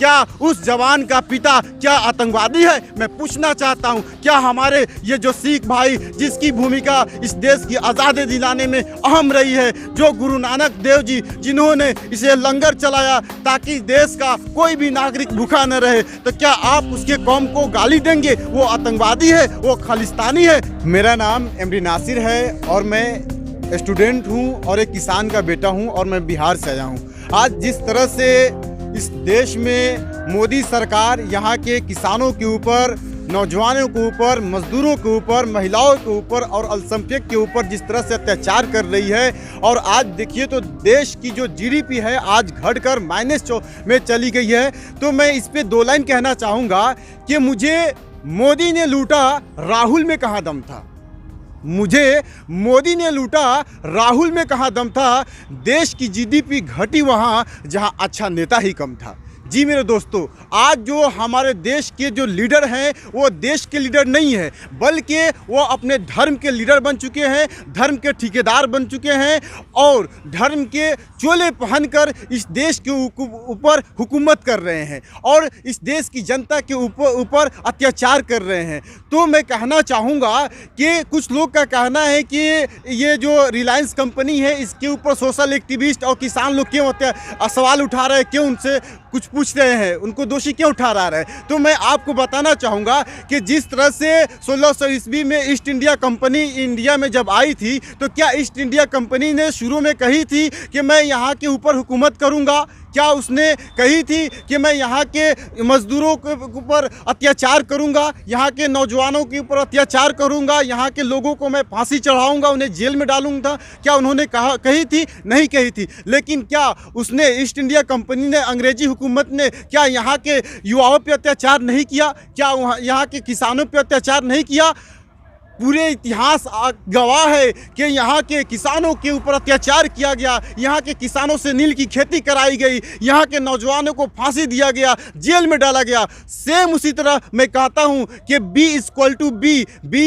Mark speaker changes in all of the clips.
Speaker 1: क्या उस जवान का पिता क्या आतंकवादी है? मैं पूछना चाहता हूँ, क्या हमारे ये जो सिख भाई जिसकी भूमिका इस देश की आज़ादी दिलाने में अहम रही है, जो गुरु नानक देव जी जिन्होंने इसे लंगर चलाया ताकि देश का कोई भी नागरिक भूखा न रहे, तो क्या आप उसके कौम को गाली देंगे? वो आतंकवादी है, वो खालिस्तानी है? मेरा नाम एमडी नासिर है और मैं स्टूडेंट हूँ और एक किसान का बेटा हूँ और मैं बिहार से आया हूँ। आज जिस तरह से इस देश में मोदी सरकार यहाँ के किसानों के ऊपर, नौजवानों के ऊपर, मजदूरों के ऊपर, महिलाओं के ऊपर और अल्पसंख्यक के ऊपर जिस तरह से अत्याचार कर रही है, और आज देखिए तो देश की जो जीडीपी है आज घटकर माइनस में चली गई है। तो मैं इस पे 2 लाइन कहना चाहूँगा कि मुझे मोदी ने लूटा, राहुल में कहाँ दम था? मुझे मोदी ने लूटा, राहुल में कहाँ दम था? देश की जीडीपी घटी वहाँ जहाँ अच्छा नेता ही कम था। जी मेरे दोस्तों, आज जो हमारे देश के जो लीडर हैं वो देश के लीडर नहीं है, बल्कि वो अपने धर्म के लीडर बन चुके हैं, धर्म के ठेकेदार बन चुके हैं और धर्म के चोले पहनकर इस देश के ऊपर हुकूमत कर रहे हैं और इस देश की जनता के ऊपर अत्याचार कर रहे हैं। तो मैं कहना चाहूँगा कि कुछ लोग का कहना है कि ये जो रिलायंस कंपनी है इसके ऊपर सोशल एक्टिविस्ट और किसान लोग क्यों सवाल उठा रहे हैं, क्यों उनसे कुछ पूछ रहे हैं, उनको दोषी क्यों उठा रहा है? तो मैं आपको बताना चाहूँगा कि जिस तरह से 1600 ईस्वी में ईस्ट इंडिया कंपनी इंडिया में जब आई थी, तो क्या ईस्ट इंडिया कंपनी ने शुरू में कही थी कि मैं यहाँ के ऊपर हुकूमत करूँगा? क्या उसने कही थी कि मैं यहाँ के मज़दूरों के ऊपर अत्याचार करूँगा, यहाँ के नौजवानों के ऊपर अत्याचार करूँगा, यहाँ के लोगों को मैं फांसी चढ़ाऊँगा, उन्हें जेल में डालूँगा? क्या उन्होंने कही थी? नहीं कही थी। लेकिन क्या उसने, ईस्ट इंडिया कंपनी ने, अंग्रेजी हुकूमत ने क्या यहाँ के युवाओं पर अत्याचार नहीं किया? क्या यहाँ के किसानों पर अत्याचार नहीं किया? पूरे इतिहास गवाह है कि यहाँ के किसानों के ऊपर अत्याचार किया गया, यहाँ के किसानों से नील की खेती कराई गई, यहाँ के नौजवानों को फांसी दिया गया, जेल में डाला गया। सेम उसी तरह मैं कहता हूँ कि B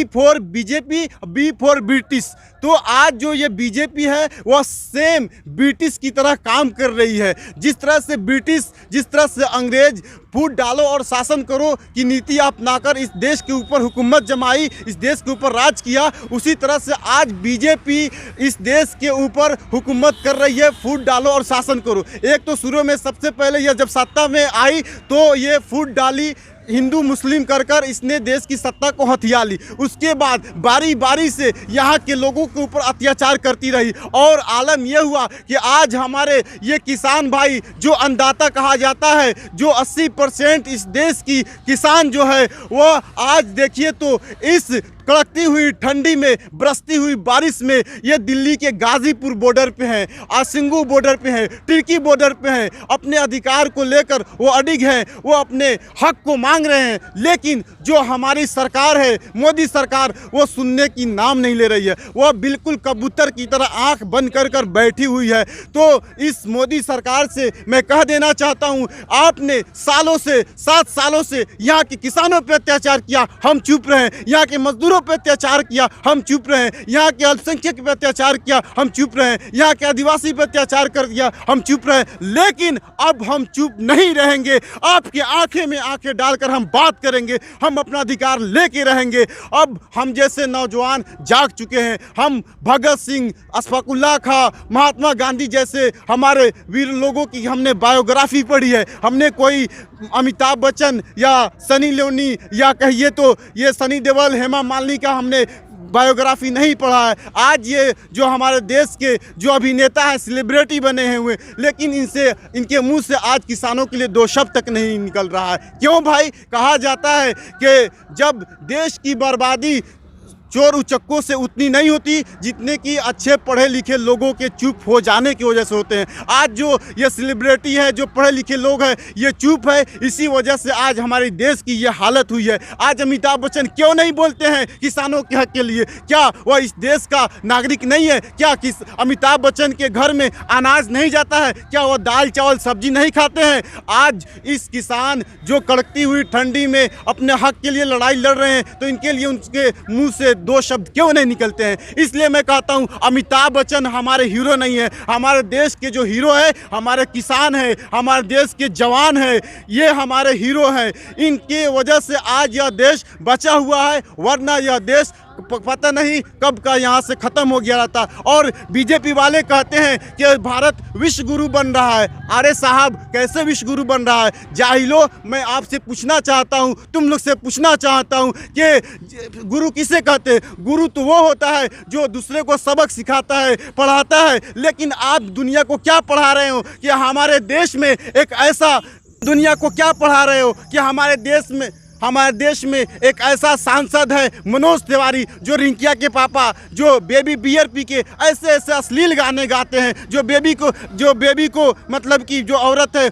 Speaker 1: for BJP, B for British. तो आज जो ये बीजेपी है वह सेम ब्रिटिश की तरह काम कर रही है। जिस तरह से ब्रिटिश, जिस तरह से अंग्रेज फूट डालो और शासन करो की नीति अपनाकर इस देश के ऊपर हुकूमत जमाई, इस देश के ऊपर राज किया, उसी तरह से आज बीजेपी इस देश के ऊपर हुकूमत कर रही है, फूट डालो और शासन करो। एक तो शुरू में सबसे पहले यह जब सत्ता में आई तो ये फूट डाली, हिंदू मुस्लिम कर इसने देश की सत्ता को हथिया ली। उसके बाद बारी बारी से यहाँ के लोगों के ऊपर अत्याचार करती रही और आलम यह हुआ कि आज हमारे ये किसान भाई जो अन्नदाता कहा जाता है, जो 80% इस देश की किसान जो है वो आज देखिए तो इस कड़कती हुई ठंडी में, बरसती हुई बारिश में ये दिल्ली के गाजीपुर बॉर्डर पे हैं, आसिंगू बॉर्डर पे हैं, तुर्की बॉर्डर पे हैं। अपने अधिकार को लेकर वो अडिग हैं, वो अपने हक को मांग रहे हैं। लेकिन जो हमारी सरकार है, मोदी सरकार, वो सुनने की नाम नहीं ले रही है। वो बिल्कुल कबूतर की तरह आंख बंद कर बैठी हुई है। तो इस मोदी सरकार से मैं कह देना चाहता हूँ, आपने सालों से, 7 सालों से यहाँ के किसानों पर अत्याचार किया, हम चुप रहे। यहाँ के मजदूरों पे अत्याचार किया, हम चुप रहे। यहाँ के अल्पसंख्यक पे अत्याचार किया, हम चुप रहे। यहाँ के आदिवासी पे अत्याचार कर दिया, हम चुप रहे। लेकिन अब हम चुप नहीं रहेंगे। आपके आंखें में आंखें डालकर हम बात करेंगे, हम अपना अधिकार लेके रहेंगे। अब हम जैसे नौजवान जाग चुके हैं। हम भगत सिंह, अशफाकुल्लाह खां, महात्मा गांधी जैसे हमारे वीर लोगों की हमने बायोग्राफी पढ़ी है। हमने कोई अमिताभ बच्चन या सनी लियोनी या कहिए तो ये सनी देओल, हेमा मालिनी का हमने बायोग्राफी नहीं पढ़ा है। आज ये जो हमारे देश के जो अभिनेता हैं, सेलिब्रिटी बने हैं हुए, लेकिन इनके मुंह से आज किसानों के लिए 2 शब्द तक नहीं निकल रहा है। क्यों भाई? कहा जाता है कि जब देश की बर्बादी चोर उचक्कों से उतनी नहीं होती जितने कि अच्छे पढ़े लिखे लोगों के चुप हो जाने की वजह से होते हैं। आज जो ये सेलिब्रिटी है, जो पढ़े लिखे लोग हैं, ये चुप है, इसी वजह से आज हमारे देश की ये हालत हुई है। आज अमिताभ बच्चन क्यों नहीं बोलते हैं किसानों के हक के लिए? क्या वह इस देश का नागरिक नहीं है? क्या अमिताभ बच्चन के घर में अनाज नहीं जाता है? क्या वह दाल चावल सब्जी नहीं खाते हैं? आज इस किसान जो कड़कती हुई ठंडी में अपने हक के लिए लड़ाई लड़ रहे हैं, तो इनके लिए उनके मुँह से दो शब्द क्यों नहीं निकलते हैं। इसलिए मैं कहता हूँ अमिताभ बच्चन हमारे हीरो नहीं है, हमारे देश के जो हीरो है हमारे किसान है, हमारे देश के जवान है, ये हमारे हीरो हैं। इनकी वजह से आज यह देश बचा हुआ है, वरना यह देश पता नहीं कब का यहाँ से ख़त्म हो गया था। और बीजेपी वाले कहते हैं कि भारत विश्व गुरु बन रहा है। अरे साहब, कैसे विश्व गुरु बन रहा है? जाहिलो, मैं आपसे पूछना चाहता हूँ, तुम लोग से पूछना चाहता हूँ कि गुरु किसे कहते हैं? गुरु तो वो होता है जो दूसरे को सबक सिखाता है, पढ़ाता है। लेकिन आप दुनिया को क्या पढ़ा रहे हो कि हमारे देश में एक ऐसा, दुनिया को क्या पढ़ा रहे हो कि हमारे देश में एक ऐसा सांसद है मनोज तिवारी, जो रिंकिया के पापा, जो बेबी बियर पी के ऐसे ऐसे अश्लील गाने गाते हैं, जो बेबी को मतलब कि जो औरत है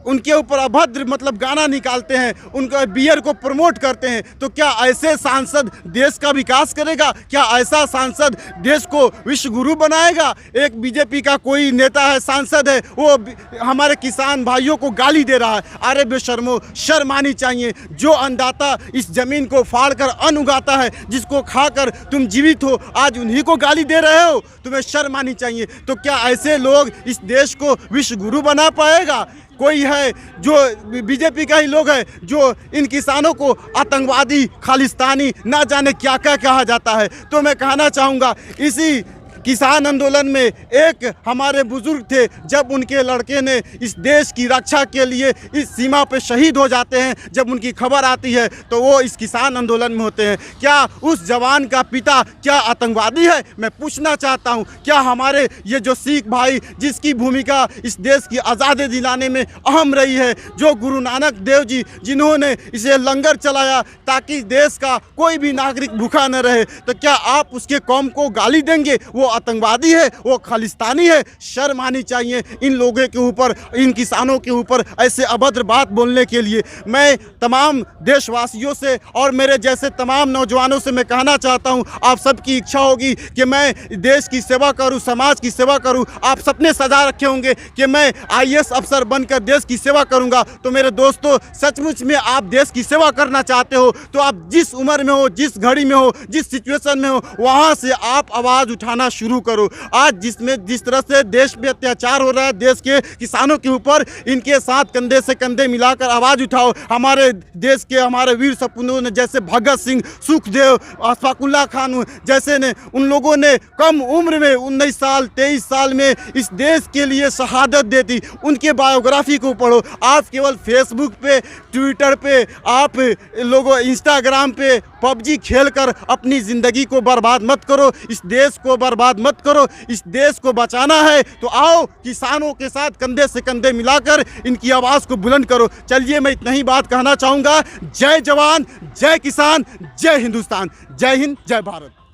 Speaker 1: उनके ऊपर अभद्र मतलब गाना निकालते हैं, उनका बियर को प्रमोट करते हैं। तो क्या ऐसे सांसद देश का विकास करेगा? क्या ऐसा सांसद देश को विश्व गुरु बनाएगा? एक बीजेपी का कोई नेता है, सांसद है, वो हमारे किसान भाइयों को गाली दे रहा है। अरे बेशर्मो, शर्म आनी चाहिए। जो अन्नदाता इस ज़मीन को फाड़ कर अन्न उगाता है, जिसको खाकर तुम जीवित हो, आज उन्हीं को गाली दे रहे हो। तुम्हें शर्म आनी चाहिए। तो क्या ऐसे लोग इस देश को विश्व गुरु बना पाएगा? कोई है जो बीजेपी का ही लोग है जो इन किसानों को आतंकवादी, खालिस्तानी, ना जाने क्या क्या कहा जाता है। तो मैं कहना चाहूँगा, इसी किसान आंदोलन में एक हमारे बुजुर्ग थे, जब उनके लड़के ने इस देश की रक्षा के लिए इस सीमा पे शहीद हो जाते हैं, जब उनकी खबर आती है तो वो इस किसान आंदोलन में होते हैं। क्या उस जवान का पिता क्या आतंकवादी है? मैं पूछना चाहता हूँ, क्या हमारे ये जो सिख भाई, जिसकी भूमिका इस देश की आज़ादी दिलाने में अहम रही है, जो गुरु नानक देव जी जिन्होंने इसे लंगर चलाया ताकि देश का कोई भी नागरिक भूखा न रहे, तो क्या आप उसके कौम को गाली देंगे? वो आतंकवादी है, वो खालिस्तानी है। शर्म आनी चाहिए इन लोगों के ऊपर, इन किसानों के ऊपर ऐसे अभद्र बात बोलने के लिए। मैं तमाम देशवासियों से और मेरे जैसे तमाम नौजवानों से मैं कहना चाहता हूं, आप सबकी इच्छा होगी कि मैं देश की सेवा करूं, समाज की सेवा करूं। आप सपने सजा रखे होंगे कि मैं IAS अफसर बनकर देश की सेवा करूंगा। तो मेरे दोस्तों, सचमुच में आप देश की सेवा करना चाहते हो तो आप जिस उम्र में हो, जिस घड़ी में हो, जिस सिचुएशन में हो, वहाँ से आप आवाज़ उठाना शुरू करो। आज जिस तरह से देश में अत्याचार हो रहा है देश के किसानों के ऊपर, इनके साथ कंधे से कंधे मिलाकर आवाज़ उठाओ। हमारे देश के हमारे वीर सपूतों ने, जैसे भगत सिंह, सुखदेव, अशफाकुल्ला खान जैसे ने, उन लोगों ने कम उम्र में 19 साल 23 साल में इस देश के लिए शहादत दे दी। उनके बायोग्राफी को पढ़ो। आप केवल फेसबुक पे, ट्विटर पे, आप लोगों इंस्टाग्राम पे PUBG खेलकर अपनी ज़िंदगी को बर्बाद मत करो, इस देश को बर्बाद मत करो। इस देश को बचाना है तो आओ किसानों के साथ कंधे से कंधे मिलाकर इनकी आवाज़ को बुलंद करो। चलिए, मैं इतना ही बात कहना चाहूँगा। जय जवान, जय किसान, जय हिंदुस्तान, जय हिंद, जय भारत।